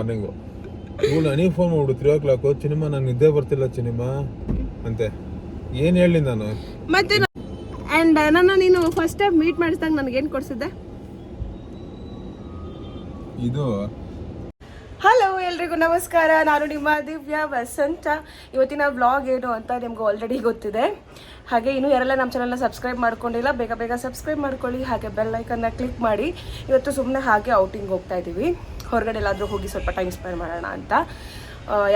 Morning. ಇವಳು ನನಗೆ phone ಮಾಡ್ಬಿಡು 3 o'clock, ಚಿನಿಮಾ ನಂಗೆ ನಿದ್ದೆ ಬರ್ತಿಲ್ಲ ಚಿನಿಮಾ ಅಂತೆ. ಏನು ಹೇಳಿ ನಾನು ಮತ್ತೆ ಆ್ಯಂಡ್ ನನ್ನ ನೀನು ಫಸ್ಟ್ ಟೈಮ್ ಮೀಟ್ ಮಾಡಿಸಿದಾಗ ನನಗೇನು ಕೊಡಿಸಿದ್ದೆ? ಇದು ಹಲೋ ಎಲ್ರಿಗೂ ನಮಸ್ಕಾರ, ನಾನು ನಿಮ್ಮ ದಿವ್ಯಾ ವಸಂತ. ಇವತ್ತಿನ ವ್ಲಾಗ್ ಏನು ಅಂತ ನಿಮ್ಗೆ ಆಲ್ರೆಡಿ ಗೊತ್ತಿದೆ. ಹಾಗೆ ಇನ್ನೂ ಯಾರೆಲ್ಲ ನಮ್ಮ ಚಾನಲ್ನ ಸಬ್ಸ್ಕ್ರೈಬ್ ಮಾಡ್ಕೊಂಡಿಲ್ಲ ಬೇಗ ಬೇಗ ಸಬ್ಸ್ಕ್ರೈಬ್ ಮಾಡ್ಕೊಳ್ಳಿ. ಹಾಗೆ ಬೆಲ್ ಐಕನ್ನ ಕ್ಲಿಕ್ ಮಾಡಿ. ಇವತ್ತು ಸುಮ್ಮನೆ ಹಾಗೆ ಔಟಿಂಗ್ ಹೋಗ್ತಾ ಇದ್ದೀವಿ. ಹೊರಗಡೆ ಎಲ್ಲಾದರೂ ಹೋಗಿ ಸ್ವಲ್ಪ ಟೈಮ್ ಸ್ಪೆಂಡ್ ಮಾಡೋಣ ಅಂತ.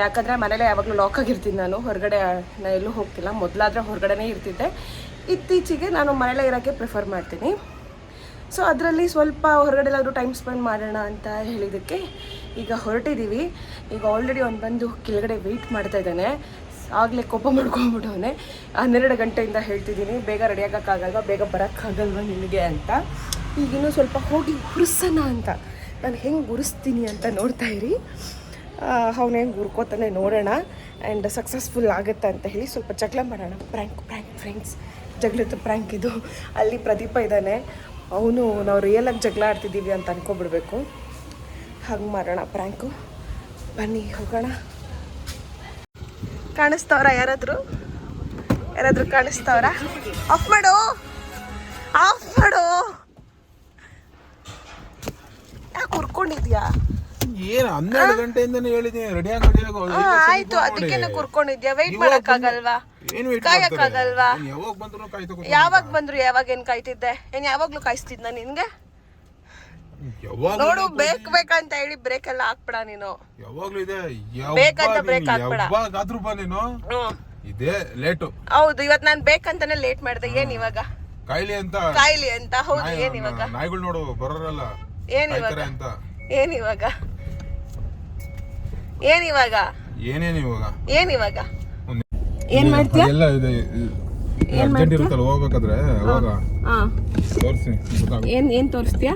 ಯಾಕಂದರೆ ಮನೇಲೆ ಯಾವಾಗಲೂ ಲಾಕ್ ಆಗಿರ್ತೀನಿ ನಾನು. ಹೊರಗಡೆ ನಾನು ಎಲ್ಲೂ ಹೋಗ್ತಿಲ್ಲ. ಮೊದಲಾದರೆ ಹೊರಗಡೆನೇ ಇರ್ತಿದ್ದೆ. ಇತ್ತೀಚೆಗೆ ನಾನು ಮನೇಲೇ ಇರೋಕ್ಕೆ ಪ್ರಿಫರ್ ಮಾಡ್ತೀನಿ. ಸೊ ಅದರಲ್ಲಿ ಸ್ವಲ್ಪ ಹೊರಗಡೆ ಎಲ್ಲಾದರೂ ಟೈಮ್ ಸ್ಪೆಂಡ್ ಮಾಡೋಣ ಅಂತ ಹೇಳಿದ್ದಕ್ಕೆ ಈಗ ಹೊರಟಿದ್ದೀವಿ. ಈಗ ಆಲ್ರೆಡಿ ಅವ್ನು ಬಂದು ಕೆಳಗಡೆ ವೆಯ್ಟ್ ಮಾಡ್ತಾ ಇದ್ದಾನೆ. ಆಗಲೇ ಕೋಪ ಮಾಡ್ಕೊಂಡ್ಬಿಟ್ಟವನೆ. 12 ಗಂಟೆಯಿಂದ ಹೇಳ್ತಿದ್ದೀನಿ ಬೇಗ ರೆಡಿ ಆಗೋಕ್ಕಾಗಲ್ವ, ಬೇಗ ಬರೋಕ್ಕಾಗಲ್ವ ನಿನಗೆ ಅಂತ. ಈಗಿನ್ನೂ ಸ್ವಲ್ಪ ಹೋಗಿ ಹುರ್ಸೋಣ ಅಂತ. ನಾನು ಹೆಂಗೆ ಉರಿಸ್ತೀನಿ ಅಂತ ನೋಡ್ತಾ ಇರಿ. ಅವನು ಹೆಂಗೆ ಹುರ್ಕೋತಾನೆ ನೋಡೋಣ. ಆ್ಯಂಡ್ ಸಕ್ಸಸ್ಫುಲ್ ಆಗುತ್ತೆ ಅಂತ ಹೇಳಿ ಸ್ವಲ್ಪ ಜಗಳ ಮಾಡೋಣ. ಪ್ರ್ಯಾಂಕ್ ಫ್ರೆಂಡ್ಸ್, ಜಗಳದ ಪ್ರ್ಯಾಂಕ್ ಇದು. ಅಲ್ಲಿ ಪ್ರದೀಪ ಇದ್ದಾನೆ. ಅವನು ನಾವು ರಿಯಲಾಗಿ ಜಗಳ ಆಡ್ತಿದ್ದೀವಿ ಅಂತ ಅನ್ಕೊಬಿಡ್ಬೇಕು. ಹಂಗೆ ಮಾಡೋಣ ಪ್ರ್ಯಾಂಕು. ಬನ್ನಿ ಹೋಗೋಣ. ಕಾಣಿಸ್ತವ್ರ ಯಾರಾದರೂ ಕಾಣಿಸ್ತವ್ರ? ಆಫ್ ಮಾಡು. ಯಾಕೆ ಕುರ್ಕೊಂಡಿದ್ಯಾ? ಏನು 12 ಗಂಟೆಯಿಂದನೇ ಹೇಳಿದ್ದೀನಿ ರೆಡಿ ಆಗೋ. ಆಯ್ತು, ಅದಕ್ಕೇನು ಕುರ್ಕೊಂಡಿದ್ಯಾ? ವೆಯ್ಟ್ ಮಾಡೋಕ್ಕಾಗಲ್ವಾ? ಕಾಯಕ್ಕಾಗಲ್ವಾ? ಯಾವಾಗ ಬಂದ್ರು ಯಾವಾಗ ಏನು ಕಾಯ್ತಿದ್ದೆ? ಏನು ಯಾವಾಗ್ಲೂ ಕಾಯಿಸ್ತಿದ್ನ ನಿನ್ಗೆ? ನೋಡು, ಬೇಕಂತ ಹೇಳಿ ಬ್ರೇಕ್ ಎಲ್ಲ ಹಾಕ್ಬೇಡ ನೀನು. ಯಾವಾಗ್ಲೂ ಇದೆ ಬೇಕಂತ ಬ್ರೇಕ್ ಹಾಕ್ಬೇಡ. ಯಾವಾಗಾದ್ರೂ ಬಾ ನೀನು. ಇದೇ ಲೇಟು. ಹೌದು, ಇವತ್ತು ನಾನು ಬೇಕಂತಾನೆ ಲೇಟ್ ಮಾಡಿದೆ. ಏನ್ ಇವಾಗ? ಕಾಯಿಲೆ ಅಂತ. ಹೌದು, ಏನ್ ಇವಾಗ? ನಾಯಿಗಳು ನೋಡು ಬರೋರಲ್ಲ. ಏನಿವಾಗ? ಏನ್ ಮಾಡ್ತೀಯ? ಎಲ್ಲ ಇದೆ ಅರ್ಜೆಂಟ್ ಇರುತ್ತಲ್ಲ ಹೋಗ್ಬೇಕಾದ್ರೆ ಅವಾಗ ತೋರಿಸಿ. ಏನ್ ತೋರಿಸ್ತೀಯಾ?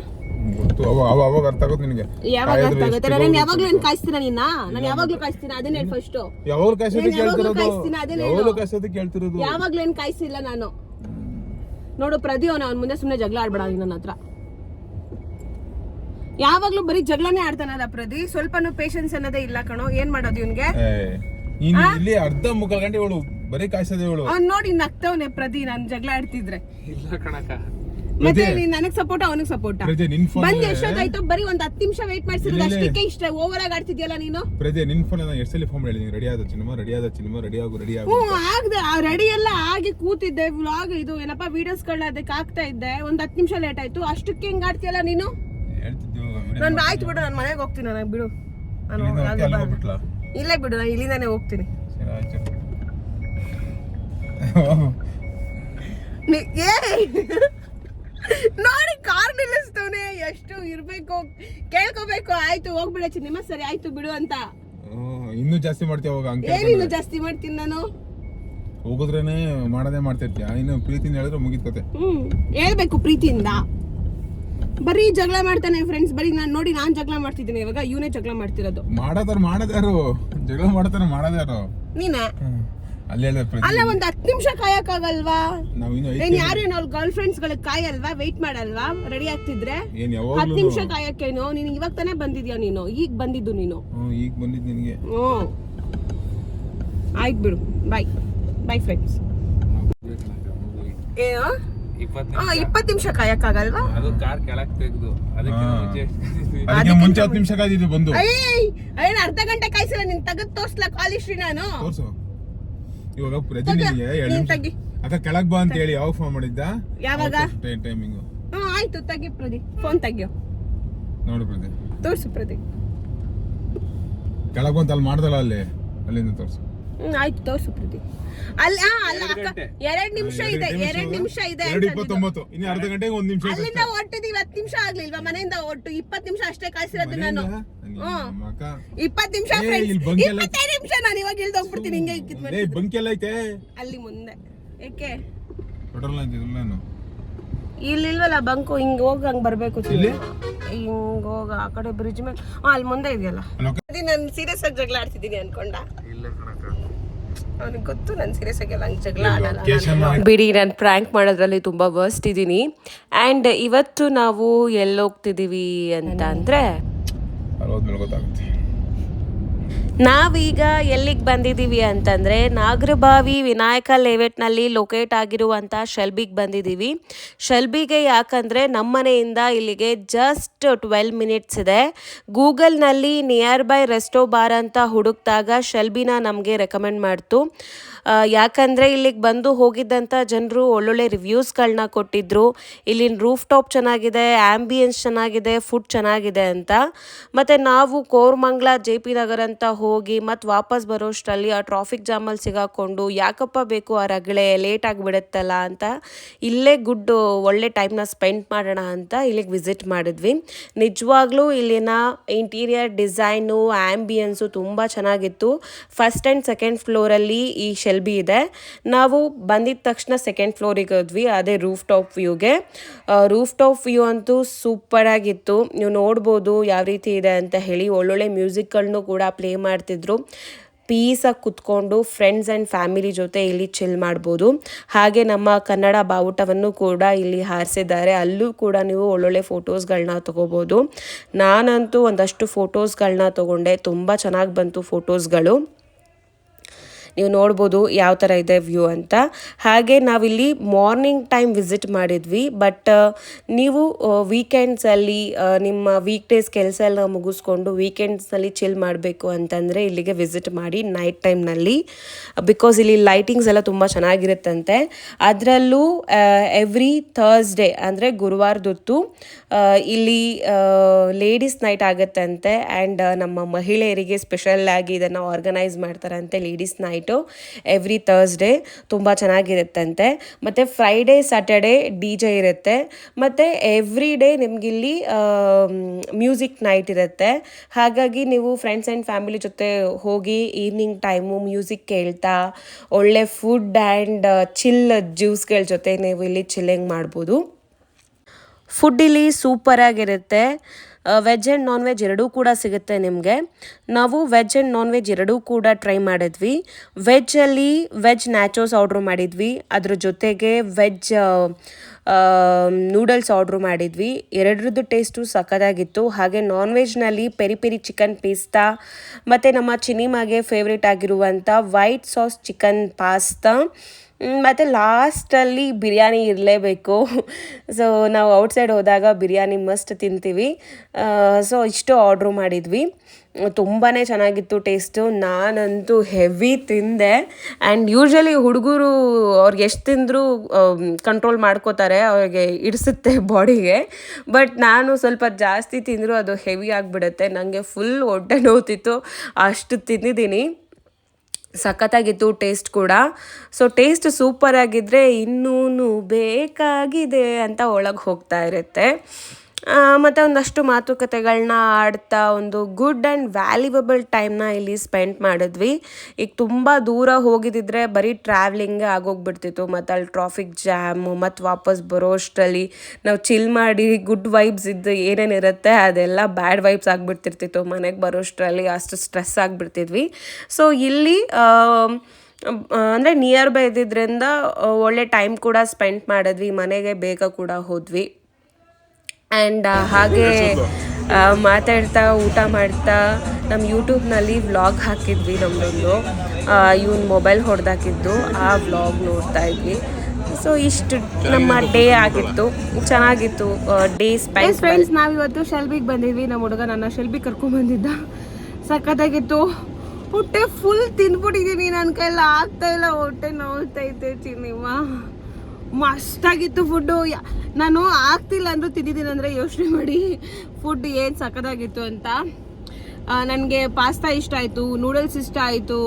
ಅವಾಗ ಅರ್ಥ ಆಗುತ್ತೆ ನಿನಗೆ. ಯಾವಾಗ ಅರ್ಥ ಆಗುತ್ತೆ? ನಾನು ಯಾವಾಗ್ಲೂ ಏನ್ ಕಾಯಿಸ್ತೀನ ನಿನ್ನ? ನಾನು ಯಾವಾಗ್ಲೂ ಕಾಯಿಸ್ತೀನಿ, ಅದನ್ನ ಹೇಳಿ ಫಸ್ಟ್. ಯಾವಾಗ್ಲೂ ಕಾಯಿಸೋದಕ್ಕೆ ಕೇಳ್ತಿರೋದು. ಯಾವಾಗ್ಲೂ ಏನ್ ಕಾಯಿಸಿಲ್ಲ ನಾನು. ನೋಡು ಪ್ರದಿ, ಅವ್ನ ಮುಂದೆ ಸುಮ್ನೆ ಜಗಳ ಆಡ್ಬೇಡ ನನ್ನ ಹತ್ರ. ಯಾವಾಗ್ಲೂ ಬರೀ ಜಗಳನೇ ಆಡ್ತಾನಲ್ಲ ಪ್ರದಿ. ಸ್ವಲ್ಪನೂ ಪೇಷನ್ಸ್ ಅನ್ನೋದೇ ಇಲ್ಲ ಕಣೋ. ಏನ್ ಮಾಡೋದು ಇವ್ನ್ಗೆ? ಇಲ್ಲಿ ಅರ್ಧ ಮುಕ್ಕಾಲ್ ಗಂಟೆ ಇವಳು ಬರೀ ಕಾಯಿಸೋದೇ ಇವಳು. ಅವ್ನ್ ನೋಡಿ ನಗ್ತವನೆ ಪ್ರದಿ, ನಾನು ಜಗಳ ಆಡ್ತಿದ್ರೆ. ಇಲ್ಲ ಕಣಕ. ಮತ್ತೆ ನೀನ್ ನನಗ್ ಸಪೋರ್ಟ್, ಅವನಿಗೆ ಸಪೋರ್ಟ್. ಬಂದ್ ಎಷ್ಟೊತ್ತಾಯ್ತು? ಬರೀ ಒಂದ್ 10 ನಿಮಿಷ ವೇಟ್ ಮಾಡ್ಸಿರೋದು ಅಷ್ಟಕ್ಕೆ. ಇಷ್ಟ ಓವರ್ ಆಗಿ ಆಡ್ತಿದ್ಯಲ್ಲ ನೀನು. ಪ್ರಜೆ ನಿನ್ ಫೋನ್ ಎಷ್ಟು ಸಲ ಫೋನ್ ಹೇಳಿದೀನಿ ರೆಡಿ ಆದ ಚಿನಿಮಾ ರೆಡಿ ಆಗು. ಆಗ್ದೆ ರೆಡಿ ಎಲ್ಲ ಆಗಿ ಕೂತಿದ್ದೆ. ವ್ಲಾಗ್ ಇದು ಏನಪ್ಪಾ ವಿಡಿಯೋಸ್ಗಳನ್ನ ಅದಕ್ಕೆ ಆಗ್ತಾ ಇದ್ದೆ. ಒಂದ್ 10 ನಿಮಿಷ ಲೇಟ್ ಆಯ್ತು. ಅಷ್ಟಕ್ಕೆ ಹೆಂಗ್ ಆಡ್ತೀಯಲ್ಲ ನೀನು? ನಾನು ಆಯ್ತು ಬಿಡು, ನಾನು ಮನೆಗೆ ಹೋಗ್ತೀನಿ. ನನಗೆ ಬಿಡು, ನಾನು ಇಲ್ಲೇ ಬಿಡು, ನಾನು ಇಲ್ಲಿಂದಾನೆ ಹೋಗ್ತೀನಿ. ನೋಡಿ ಕಾರ್ ನಿಲ್ಲಿಸ್ತವನೆ. ಎಷ್ಟು ಇರ್ಬೇಕು ಕೇಳ್ಕೋಬೇಕು. ಆಯ್ತು ಹೋಗ್ಬಿಡ ಚಿನ್ನಿಮ್ಮ, ಸರಿ ಆಯ್ತು ಬಿಡು ಅಂತ. ಇನ್ನೂ ಜಾಸ್ತಿ ಮಾಡ್ತೀಯ ಅವಾಗ. ಏನಿನ್ನು ಜಾಸ್ತಿ ಮಾಡ್ತೀನಿ ನಾನು? ಹೋಗುದ್ರೇನೆ ಮಾಡದೇ ಮಾಡ್ತಿರ್ತೀಯ. ಇನ್ನು ಪ್ರೀತಿಯಿಂದ ಹೇಳಿದ್ರೆ ಮುಗಿತತೆ. ಹೇಳ್ಬೇಕು ಪ್ರೀತಿಯಿಂದ. ಬರೀ ಜಗಳ ಮಾಡ್ತಾನೆ ಫ್ರೆಂಡ್ಸ್. ಬರೀ ನಾನು ನೋಡಿ, ನಾನ್ ಜಗಳ ಮಾಡ್ತಿದ್ದೀನಿ ಇವಾಗ. ಇವನೇ ಜಗಳ ಮಾಡ್ತಿರೋದು. ಮಾಡದಾರು ಜಗಳ ಮಾಡೋದಾರು ನೀನೇ. ಅಲ್ಲ, ಒಂದ್ 10 ನಿಮಿಷ ಕಾಯಕ್ಕಾಗಲ್ವಾ? ಯಾರು ಅವ್ಳ ಗರ್ಲ್ ಫ್ರೆಂಡ್ಸ್ ಗಳಿಗೆ ಕಾಯಲ್ವಾ? ವೆಯ್ಟ್ ಮಾಡಲ್ವಾ? ರೆಡಿ ಆಗ್ತಿದ್ರೆ 10 ನಿಮಿಷ ಕಾಯಕ್ಕೇನು? ನೀನು ಇವಾಗ ತಾನೇ ಬಂದಿದ್ಯಾ? ನೀನು ಈಗ ಬಂದಿದ್ದು ನೀನು. ಈಗ ಬಂದಿದ್ದು ನಿನ್ಗೆ. ಆಯ್ತು ಬಿಡು, ಬೈ ಫ್ರೆಂಡ್ಸ್. ಏನು 20 ನಿಮಿಷ ಕಾಯಕ್ಕಾಗಲ್ವಾ? ಮುಂಚೆ 10 ನಿಮಿಷ ಕಾಯ್ದಿದ್ದು ಬಂದು. ಏನ್ ಅರ್ಧ ಗಂಟೆ ಕಾಯಿಸಿಲ್ಲ? ನಿನ್ ತೆಗೆದು ತೋರ್ಸ್ಲಾ ಕಾಲಿಸ್ಟ್ರಿ ನಾನು? ಇವಾಗ ಅಕ್ಕ ಕೆಳಗ್ ಬಾ ಅಂತ ಹೇಳಿ ಯಾವಾಗ ಫೋನ್ ಮಾಡಿದ್ದ? ಯಾವಾಗ? ಟೈಮಿಂಗ್. ಆಯ್ತು, ತೆಗಿ ಪ್ರದಿ, ಫೋನ್ ತೆಗಿಯೋ. ನೋಡು ಪ್ರದಿ, ತೋರ್ಸು ಪ್ರದಿ. ಕೆಳಗ್ ಬಂತ ಅಲ್ಲಿ ಮಾಡ್ದಲ್ಲ, ಅಲ್ಲಿಂದ ತೋರ್ಸು. ಆಯ್ತು, ತೋರ್ಸು ಪ್ರದಿ. ಅಲ್ಲ ಅಕ್ಕ, 2 ನಿಮಿಷ ಇದೆ. 2:29. ಇನ್ನು ಅರ್ಧ ಗಂಟೆಗೆ 1 ನಿಮಿಷ. ಅಲ್ಲಿಂದ ಹೊರಟಿದೀವಿ. 10 ನಿಮಿಷ ಆಗ್ಲಿಲ್ವಾ ಮನೆಯಿಂದ ಹೊರಟು? 20 ನಿಮಿಷ ಅಷ್ಟೇ ಕಾಯಿಸಿರೋದು ನಾನು. 20 ನಿಮಿಷ ಫ್ರೆಂಡ್ಸ್, 25 ನಿಮಿಷ. ನಾನು ಇವಾಗ ಇಳ್ದು ಹೋಗ್ಬಿಡ್ತೀನಿ. ಹಿಂಗೆ ಬಂಕ್ ಎಲ್ಲ ಐತೆ ಅಲ್ಲಿ ಮುಂದೆ. ಏಕೆ ನಾನು ಇಲ್ಲಿ ಇಲ್ವಲ್ಲ ಬಂಕು? ಹಿಂಗ್ ಹೋಗಿ ಹಂಗ್ ಬರ್ಬೇಕು. ಹಿಂಗ್ ಹೋಗ ಆ ಕಡೆ ಬ್ರಿಡ್ಜ್ ಮೇಲೆ. ಅಲ್ಲಿ ಮುಂದೆ ಇದೆಯಲ್ಲ. ನಾನು ಸೀರಿಯಸ್ ಆಗಿ ಜಗಳ ಆಡ್ತಿದ್ದೀನಿ ಅನ್ಕೊಂಡ. ಅವ್ನಿಗೆ ಗೊತ್ತು ನಾನು ಸೀರಿಯಸ್ ಆಗಿ ಹಂಗೆ ಜಗಳ ಆಡಲ್ಲ. ಬಿಡಿ, ನಾನು ಪ್ರ್ಯಾಂಕ್ ಮಾಡೋದ್ರಲ್ಲಿ ತುಂಬ ವರ್ಸ್ಟ್ ಇದ್ದೀನಿ. ಆ್ಯಂಡ್ ಇವತ್ತು ನಾವು ಎಲ್ಲೋಗ್ತಿದ್ದೀವಿ ಅಂತ ಅಂದರೆ ನಾವೀಗ ಎಲ್ಲಿಗೆ ಬಂದಿದ್ದೀವಿ ಅಂತಂದರೆ ನಾಗರಬಾವಿ ವಿನಾಯಕ ಲೇಔಟ್ನಲ್ಲಿ ಲೊಕೇಟ್ ಆಗಿರುವಂಥ ಶೆಲ್ಬಿಗೆ ಬಂದಿದ್ದೀವಿ. ಶೆಲ್ಬಿಗೆ ಯಾಕಂದರೆ ನಮ್ಮ ಮನೆಯಿಂದ ಇಲ್ಲಿಗೆ ಜಸ್ಟ್ 12 ಮಿನಿಟ್ಸ್ ಇದೆ. ಗೂಗಲ್ನಲ್ಲಿ ನಿಯರ್ ಬೈ ರೆಸ್ಟೋ ಬಾರ್ ಅಂತ ಹುಡುಕಿದಾಗ ಶೆಲ್ಬಿನ ನಮಗೆ ರೆಕಮೆಂಡ್ ಮಾಡ್ತು. ಯಾಕಂದರೆ ಇಲ್ಲಿಗೆ ಬಂದು ಹೋಗಿದ್ದಂಥ ಜನರು ಒಳ್ಳೊಳ್ಳೆ ರಿವ್ಯೂಸ್ಗಳನ್ನ ಕೊಟ್ಟಿದ್ದರು. ಇಲ್ಲಿನ ರೂಫ್ ಟಾಪ್ ಚೆನ್ನಾಗಿದೆ, ಆ್ಯಂಬಿಯನ್ಸ್ ಚೆನ್ನಾಗಿದೆ, ಫುಡ್ ಚೆನ್ನಾಗಿದೆ ಅಂತ. ಮತ್ತು ನಾವು ಕೋರಮಂಗಲ JP ನಗರ್ ಅಂತ ಹೋಗಿ ಮತ್ತು ವಾಪಸ್ ಬರೋಷ್ಟರಲ್ಲಿ ಆ ಟ್ರಾಫಿಕ್ ಜಾಮಲ್ಲಿ ಸಿಗಾಕೊಂಡು ಯಾಕಪ್ಪ ಬೇಕು ಆ ರಗಳೆ, ಲೇಟ್ ಆಗಿಬಿಡುತ್ತಲ್ಲ ಅಂತ ಇಲ್ಲೇ ಒಳ್ಳೆ ಟೈಮ್ನ ಸ್ಪೆಂಡ್ ಮಾಡೋಣ ಅಂತ ಇಲ್ಲಿಗೆ ವಿಸಿಟ್ ಮಾಡಿದ್ವಿ. ನಿಜವಾಗ್ಲೂ ಇಲ್ಲಿನ ಇಂಟೀರಿಯರ್ ಡಿಸೈನು, ಆ್ಯಂಬಿಯನ್ಸು ತುಂಬ ಚೆನ್ನಾಗಿತ್ತು. ಫಸ್ಟ್ ಆ್ಯಂಡ್ ಸೆಕೆಂಡ್ ಫ್ಲೋರಲ್ಲಿ ಈ ಶೆಲ್ಬಿ ಇದೆ. ನಾವು ಬಂದಿದ್ದ ತಕ್ಷಣ ಸೆಕೆಂಡ್ ಫ್ಲೋರಿಗೆ ಹೋದ್ವಿ, ಅದೇ ರೂಫ್ ಟಾಪ್ ವ್ಯೂಗೆ. ರೂಫ್ ಟಾಪ್ ವ್ಯೂ ಅಂತೂ ಸೂಪರ್ ಆಗಿತ್ತು. ನೀವು ನೋಡ್ಬೋದು ಯಾವ ರೀತಿ ಇದೆ ಅಂತ ಹೇಳಿ. ಒಳ್ಳೊಳ್ಳೆ ಮ್ಯೂಸಿಕ್ಗಳನ್ನೂ ಕೂಡ ಪ್ಲೇ ಮಾಡ್ತಿದ್ರು. ಪೀಸಾಗಿ ಕುತ್ಕೊಂಡು ಫ್ರೆಂಡ್ಸ್ ಆ್ಯಂಡ್ ಫ್ಯಾಮಿಲಿ ಜೊತೆ ಇಲ್ಲಿ ಚಿಲ್ ಮಾಡ್ಬೋದು. ಹಾಗೆ ನಮ್ಮ ಕನ್ನಡ ಬಾವುಟವನ್ನು ಕೂಡ ಇಲ್ಲಿ ಹಾರಿಸಿದ್ದಾರೆ. ಅಲ್ಲೂ ಕೂಡ ನೀವು ಒಳ್ಳೊಳ್ಳೆ ಫೋಟೋಸ್ಗಳನ್ನ ತೊಗೋಬೋದು. ನಾನಂತೂ ಒಂದಷ್ಟು ಫೋಟೋಸ್ಗಳನ್ನ ತೊಗೊಂಡೆ, ತುಂಬ ಚೆನ್ನಾಗಿ ಬಂತು ಫೋಟೋಸ್ಗಳು. ನೀವು ನೋಡ್ಬೋದು ಯಾವ ಥರ ಇದೆ ವ್ಯೂ ಅಂತ. ಹಾಗೆ ನಾವಿಲ್ಲಿ ಮಾರ್ನಿಂಗ್ ಟೈಮ್ ವಿಸಿಟ್ ಮಾಡಿದ್ವಿ. ಬಟ್ ನೀವು ವೀಕೆಂಡ್ಸಲ್ಲಿ ನಿಮ್ಮ ವೀಕ್ ಡೇಸ್ ಕೆಲಸ ಎಲ್ಲ ಮುಗಿಸ್ಕೊಂಡು ವೀಕೆಂಡ್ಸ್ನಲ್ಲಿ ಚಿಲ್ ಮಾಡಬೇಕು ಅಂತಂದರೆ ಇಲ್ಲಿಗೆ ವಿಸಿಟ್ ಮಾಡಿ ನೈಟ್ ಟೈಮ್ನಲ್ಲಿ. ಬಿಕಾಸ್ ಇಲ್ಲಿ ಲೈಟಿಂಗ್ಸ್ ಎಲ್ಲ ತುಂಬ ಚೆನ್ನಾಗಿರುತ್ತಂತೆ. ಅದರಲ್ಲೂ ಎವ್ರಿ ಥರ್ಸ್ಡೇ ಅಂದರೆ ಗುರುವಾರದೊತ್ತು ಇಲ್ಲಿ ಲೇಡೀಸ್ ನೈಟ್ ಆಗುತ್ತಂತೆ. ಆ್ಯಂಡ್ ನಮ್ಮ ಮಹಿಳೆಯರಿಗೆ ಸ್ಪೆಷಲ್ ಆಗಿ ಇದನ್ನು ಆರ್ಗನೈಸ್ ಮಾಡ್ತಾರಂತೆ. ಲೇಡೀಸ್ ನೈಟು ಎವ್ರಿ ಥರ್ಸ್ಡೇ ತುಂಬ ಚೆನ್ನಾಗಿರುತ್ತಂತೆ. ಮತ್ತು ಫ್ರೈಡೇ ಸ್ಯಾಟರ್ಡೇ DJ ಇರುತ್ತೆ. ಮತ್ತು ಎವ್ರಿ ಡೇ ನಿಮಗಿಲ್ಲಿ ಮ್ಯೂಸಿಕ್ ನೈಟ್ ಇರುತ್ತೆ. ಹಾಗಾಗಿ ನೀವು ಫ್ರೆಂಡ್ಸ್ ಆ್ಯಂಡ್ ಫ್ಯಾಮಿಲಿ ಜೊತೆ ಹೋಗಿ ಈವ್ನಿಂಗ್ ಟೈಮು ಮ್ಯೂಸಿಕ್ ಕೇಳ್ತಾ ಒಳ್ಳೆ ಫುಡ್ ಆ್ಯಂಡ್ ಚಿಲ್ ಜ್ಯೂಸ್ಗಳ ಜೊತೆ ನೀವು ಇಲ್ಲಿ ಚಿಲ್ಲಿಂಗ್ ಮಾಡ್ಬೋದು. ಫುಡ್ ಇಲ್ಲಿ ಸೂಪರಾಗಿರುತ್ತೆ. ವೆಜ್ ಆ್ಯಂಡ್ ನಾನ್ ವೆಜ್ ಎರಡೂ ಕೂಡ ಸಿಗುತ್ತೆ ನಿಮಗೆ. ನಾವು ವೆಜ್ ಆ್ಯಂಡ್ ನಾನ್ ವೆಜ್ ಎರಡೂ ಕೂಡ ಟ್ರೈ ಮಾಡಿದ್ವಿ. ವೆಜ್ಜಲ್ಲಿ ವೆಜ್ ನ್ಯಾಚೋಸ್ ಆರ್ಡ್ರ್ ಮಾಡಿದ್ವಿ, ಅದ್ರ ಜೊತೆಗೆ ವೆಜ್ ನೂಡಲ್ಸ್ ಆರ್ಡ್ರ್ ಮಾಡಿದ್ವಿ. ಎರಡರದ್ದು ಟೇಸ್ಟು ಸಖತ್ತಾಗಿತ್ತು. ಹಾಗೆ ನಾನ್ ವೆಜ್ನಲ್ಲಿ ಪೆರಿ ಪೆರಿ ಚಿಕನ್ ಪೀಸ್ತಾ ಮತ್ತು ನಮ್ಮ ಚಿನಿಮಾಗೆ ಫೇವ್ರೇಟ್ ಆಗಿರುವಂಥ ವೈಟ್ ಸಾಸ್ ಚಿಕನ್ ಪಾಸ್ತಾ ಮತ್ತು ಲಾಸ್ಟಲ್ಲಿ ಬಿರಿಯಾನಿ ಇರಲೇಬೇಕು. ಸೊ ನಾವು ಔಟ್ಸೈಡ್ ಹೋದಾಗ ಬಿರಿಯಾನಿ ಮಸ್ಟ್ ತಿಂತೀವಿ. ಸೊ ಇಷ್ಟು ಆರ್ಡ್ರು ಮಾಡಿದ್ವಿ. ತುಂಬಾ ಚೆನ್ನಾಗಿತ್ತು ಟೇಸ್ಟು. ನಾನಂತೂ ಹೆವಿ ತಿಂದೆ. ಆ್ಯಂಡ್ ಯೂಶ್ವಲಿ ಹುಡುಗರು ಅವ್ರಿಗೆ ಎಷ್ಟು ತಿಂದರೂ ಕಂಟ್ರೋಲ್ ಮಾಡ್ಕೋತಾರೆ, ಅವ್ರಿಗೆ ಇಡಿಸುತ್ತೆ ಬಾಡಿಗೆ. ಬಟ್ ನಾನು ಸ್ವಲ್ಪ ಜಾಸ್ತಿ ತಿಂದರೂ ಅದು ಹೆವಿ ಆಗಿಬಿಡುತ್ತೆ. ನನಗೆ ಫುಲ್ ಹೊಟ್ಟೆ ನೋವ್ತಿತ್ತು, ಅಷ್ಟು ತಿಂದಿದ್ದೀನಿ. ಸಖತ್ತಾಗಿತ್ತು ಟೇಸ್ಟ್ ಕೂಡ. ಸೊ ಟೇಸ್ಟ್ ಸೂಪರ್ ಆಗಿದ್ದರೆ ಇನ್ನೂ ಬೇಕಾಗಿದೆ ಅಂತ ಒಳಗೆ ಹೋಗ್ತಾ ಇರುತ್ತೆ. ಮತ್ತು ಒಂದಷ್ಟು ಮಾತುಕತೆಗಳನ್ನ ಆಡ್ತಾ ಒಂದು ಗುಡ್ ಆ್ಯಂಡ್ ವ್ಯಾಲ್ಯುಯಬಲ್ ಟೈಮ್ನ ಇಲ್ಲಿ ಸ್ಪೆಂಡ್ ಮಾಡಿದ್ವಿ. ಈಗ ತುಂಬ ದೂರ ಹೋಗಿದ್ದಿದ್ರೆ ಬರೀ ಟ್ರಾವೆಲಿಂಗೇ ಆಗೋಗ್ಬಿಡ್ತಿತ್ತು. ಮತ್ತು ಅಲ್ಲಿ ಟ್ರಾಫಿಕ್ ಜಾಮು ಮತ್ತು ವಾಪಸ್ ಬರೋ ಅಷ್ಟರಲ್ಲಿ ನಾವು ಚಿಲ್ ಮಾಡಿ ಗುಡ್ ವೈಬ್ಸ್ ಇದ್ದು ಏನೇನಿರುತ್ತೆ ಅದೆಲ್ಲ ಬ್ಯಾಡ್ ವೈಬ್ಸ್ ಆಗಿಬಿಡ್ತಿರ್ತಿತ್ತು. ಮನೆಗೆ ಬರೋಷ್ಟರಲ್ಲಿ ಅಷ್ಟು ಸ್ಟ್ರೆಸ್ ಆಗಿಬಿಡ್ತಿದ್ವಿ. ಸೊ ಇಲ್ಲಿ ಅಂದರೆ ನಿಯರ್ ಬೈ ಇದ್ದಿದ್ದರಿಂದ ಒಳ್ಳೆ ಟೈಮ್ ಕೂಡ ಸ್ಪೆಂಡ್ ಮಾಡಿದ್ವಿ. ಮನೆಗೆ ಬೇಗ ಕೂಡ ಹೋದ್ವಿ. ಆ್ಯಂಡ್ ಹಾಗೆ ಮಾತಾಡ್ತಾ ಊಟ ಮಾಡ್ತಾ ನಮ್ಮ ಯೂಟ್ಯೂಬ್ನಲ್ಲಿ ವ್ಲಾಗ್ ಹಾಕಿದ್ವಿ. ನಮ್ಮದೊಂದು ಇವನ್ ಮೊಬೈಲ್ ಹೊಡೆದಾಕಿದ್ದು ಆ ವ್ಲಾಗ್ ನೋಡ್ತಾ ಇದ್ವಿ. ಸೊ ಇಷ್ಟು ನಮ್ಮ ಡೇ ಆಗಿತ್ತು, ಚೆನ್ನಾಗಿತ್ತು ಡೇ ಸ್ಪೆಂಡ್. ಫ್ರೆಂಡ್ಸ್, ನಾವಿವತ್ತು ಶೆಲ್ಬಿಗೆ ಬಂದಿದ್ವಿ. ನಮ್ಮ ಹುಡುಗ ನನ್ನ ಶೆಲ್ಬಿಗೆ ಕರ್ಕೊಂಡ್ಬಂದಿದ್ದ. ಸಖತ್ತಾಗಿತ್ತು. ಹೊಟ್ಟೆ ಫುಲ್ ತಿಂದ್ಬಿಟ್ಟಿದ್ದೀನಿ, ನನ್ನ ಕೈಲ್ಲ ಆಗ್ತಾ ಇಲ್ಲ, ಹೊಟ್ಟೆ ನೋವ್ತೈತೆ ಚಿನ್ನಿಮ್ಮ. ಮಸ್ತಾಗಿತ್ತು ಫುಡ್ಡು. ನಾನು ಆಗ್ತಿಲ್ಲ ಅಂದರೂ ತಿಂದಿದ್ದೀನಿ ಅಂದರೆ ಯೋಚನೆ ಮಾಡಿ ಫುಡ್ ಏನು ಸಖತ್ತಾಗಿತ್ತು ಅಂತ. ನನಗೆ ಪಾಸ್ತಾ ಇಷ್ಟ ಆಯಿತು, ನೂಡಲ್ಸ್ ಇಷ್ಟ ಆಯಿತು,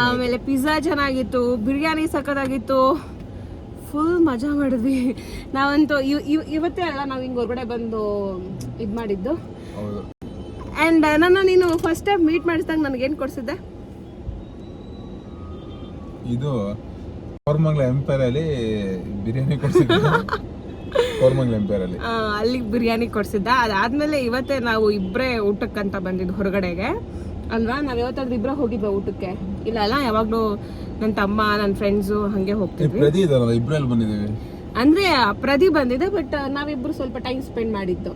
ಆಮೇಲೆ ಪಿಜ್ಜಾ ಚೆನ್ನಾಗಿತ್ತು, ಬಿರಿಯಾನಿ ಸಖತ್ತಾಗಿತ್ತು. ಫುಲ್ ಮಜಾ ಮಾಡಿದ್ವಿ ನಾವಂತೂ. ಇವತ್ತೇ ಅಲ್ಲ ನಾವು ಹಿಂಗೆ ಹೊರಗಡೆ ಬಂದು ಇದು ಮಾಡಿದ್ದು. ಆ್ಯಂಡ್ ನೀನು ಫಸ್ಟ್ ಟೈಮ್ ಮೀಟ್ ಮಾಡಿಸಿದಾಗ ನನಗೇನು ಕೊಡಿಸಿದ್ದೆ? ಇದು ಕೋರಮಂಗಲ ಎಂಪೈರ್ ಅಲ್ಲಿ ಬಿರಿಯಾನಿ ಕೊಡ್ಸಿದ್ದೆ. ಕೋರಮಂಗಲ ಎಂಪೈರ್ ಅಲ್ಲಿ ಅಲ್ಲಿಗೆ ಬಿರಿಯಾನಿ ಕೊಡ್ಸಿದ್ದ. ಅದಾದ್ಮೇಲೆ ಇವತ್ತೇ ನಾವು ಇಬ್ಬರೇ ಊಟಕ್ಕಂತ ಬಂದಿದ್ದು ಹೊರಗಡೆಗೆ ಅಲ್ವಾ. ನಾವು ಯಾವತ್ತಾದ್ರೂ ಇಬ್ಬರೇ ಹೋಗಿದ್ವಾ ಊಟಕ್ಕೆ? ಇಲ್ಲ ಅಲ್ಲ, ಯಾವಾಗಲೂ ನನ್ನ ತಮ್ಮ ನನ್ನ ಫ್ರೆಂಡ್ಸು ಹಾಗೆ ಹೋಗ್ತಿದ್ವಿ. ಇಬ್ಬರಲ್ಲಿ ಬಂದಿದ್ದೀವಿ ಅಂದ್ರೆ ಪ್ರದೀಪ್ ಬಂದಿದೆ, ಬಟ್ ನಾವಿಬ್ರು ಸ್ವಲ್ಪ ಟೈಮ್ ಸ್ಪೆಂಡ್ ಮಾಡಿದ್ದು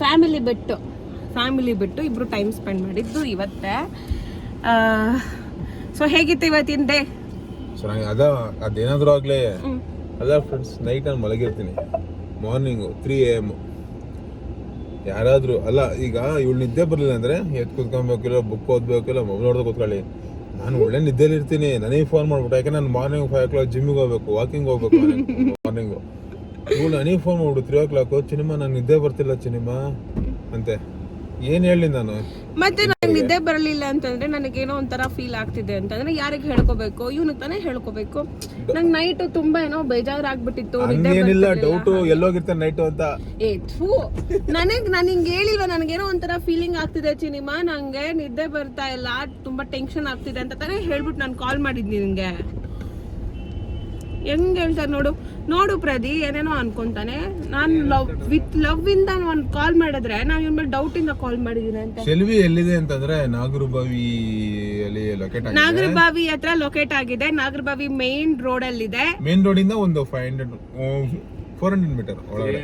ಫ್ಯಾಮಿಲಿ ಬಿಟ್ಟು. ಫ್ಯಾಮಿಲಿ ಬಿಟ್ಟು ಇಬ್ರು ಟೈಮ್ ಸ್ಪೆಂಡ್ ಮಾಡಿದ್ದು ಇವತ್ತೇ. ಸೊ ಹೇಗಿತ್ತು ಇವತ್ತಿನ ಡೇ? ಚೆನ್ನಾಗಿ ಅದೇನಾದ್ರೂ ಆಗ್ಲೇ ಅಲ್ಲ ಫ್ರೆಂಡ್ಸ್, ನೈಟ್ ನಾನು ಮಲಗಿರ್ತೀನಿ, ಮಾರ್ನಿಂಗು 3 AM ಯಾರಾದ್ರೂ ಅಲ್ಲ, ಈಗ ಇವಳು ನಿದ್ದೆ ಬರಲಿಲ್ಲ ಅಂದ್ರೆ ಎದ್ದು ಕುತ್ಕೊಬೇಕಿಲ್ಲ, ಬುಕ್ ಓದ್ಬೇಕಿಲ್ಲ, ಮೊಬೈಲ್ ನೋಡ್ದೆ ಕೂತ್ಕೊಳ್ಳಿ. ನಾನು ಒಳ್ಳೆ ನಿದ್ದೆಲಿ ಇರ್ತೀನಿ, ನನಗೆ ಫೋನ್ ಮಾಡ್ಬಿಟ್ಟು, ಯಾಕೆ ನಾನು ಮಾರ್ನಿಂಗ್ 5 o'clock ಜಿಮ್ಮಿಗೆ ಹೋಗ್ಬೇಕು, ವಾಕಿಂಗ್ ಹೋಗ್ಬೇಕು ಮಾರ್ನಿಂಗು. ಇವಳು ನನಗೆ ಫೋನ್ ಮಾಡ್ಬಿಟ್ಟು 3 o'clock, ಚಿನಿಮಾ ನಂಗೆ ನಿದ್ದೆ ಬರ್ತಿಲ್ಲ ಚಿನಿಮಾ ಅಂತೆ. ಏನ್ ಹೇಳಿ ನಾನು ಮತ್ತೆ ನನಗೆ ನಿದ್ದೆ ಬರಲಿಲ್ಲ ಅಂತಂದ್ರೆ ನನಗೇನೋ ಒಂಥರ ಫೀಲ್ ಆಗ್ತಿದೆ ಅಂತಂದ್ರೆ ಯಾರಿಗೆ ಹೇಳ್ಕೋಬೇಕು? ಇವನಿಗೆ ತಾನೇ ಹೇಳ್ಕೋಬೇಕು. ನಂಗೆ ನೈಟ್ ತುಂಬಾ ಏನೋ ಬೇಜಾರಾಗ್ಬಿಟ್ಟಿತ್ತು, ಏನಿಲ್ಲ ಡೌಟ್ ಎಲ್ಲೋಗಿರ್ತಾನೆ ನೈಟ್ ಅಂತ. ನಾನು ಹಿಂಗೆ ಹೇಳಿಲ್ವ, ನನಗೇನೋ ಒಂಥರ ಫೀಲಿಂಗ್ ಆಗ್ತಿದೆ ಚಿನಿಮಾ, ನಂಗೆ ನಿದ್ದೆ ಬರ್ತಾ ಇಲ್ಲ, ತುಂಬಾ ಟೆನ್ಷನ್ ಆಗ್ತಿದೆ ಅಂತ ತಾನೇ ಹೇಳ್ಬಿಟ್ಟು ನಾನು ಕಾಲ್ ಮಾಡಿದ್ನಿ ನಿನ್ಗೆ. ಹೆಂಗ್ ಹೇಳ್ತಾರೆ ನೋಡು ಪ್ರದಿ ಏನೇನೋ ಅನ್ಕೊಂತಾನೆ. ನಾನು ವಿತ್ ಲವ್ ಇಂದ ಒಂದು ಕಾಲ್ ಮಾಡಿದ್ರೆ ನಾನು ಇವ್ನ ಮೇಲೆ ಡೌಟ್ ಇಂದ ಕಾಲ್ ಮಾಡಿದೀನಿ ಅಂತ. ಶೆಲ್ವಿ ಎಲ್ಲಿದೆ ಅಂತಂದ್ರೆ ನಾಗರಬಾವಿ ಅಲ್ಲಿ ಲೊಕೇಟ್ ಆಗಿದೆ. ನಾಗರಬಾವಿ ಹತ್ರ ಲೊಕೇಟ್ ಆಗಿದೆ. ನಾಗರಬಾವಿ ಮೇನ್ ರೋಡ್ ಅಲ್ಲಿ ಇದೆ. ಮೇನ್ ರೋಡ್ ಇಂದ ಒಂದು 400 ಮೀಟರ್ ಒಳಗಡೆ.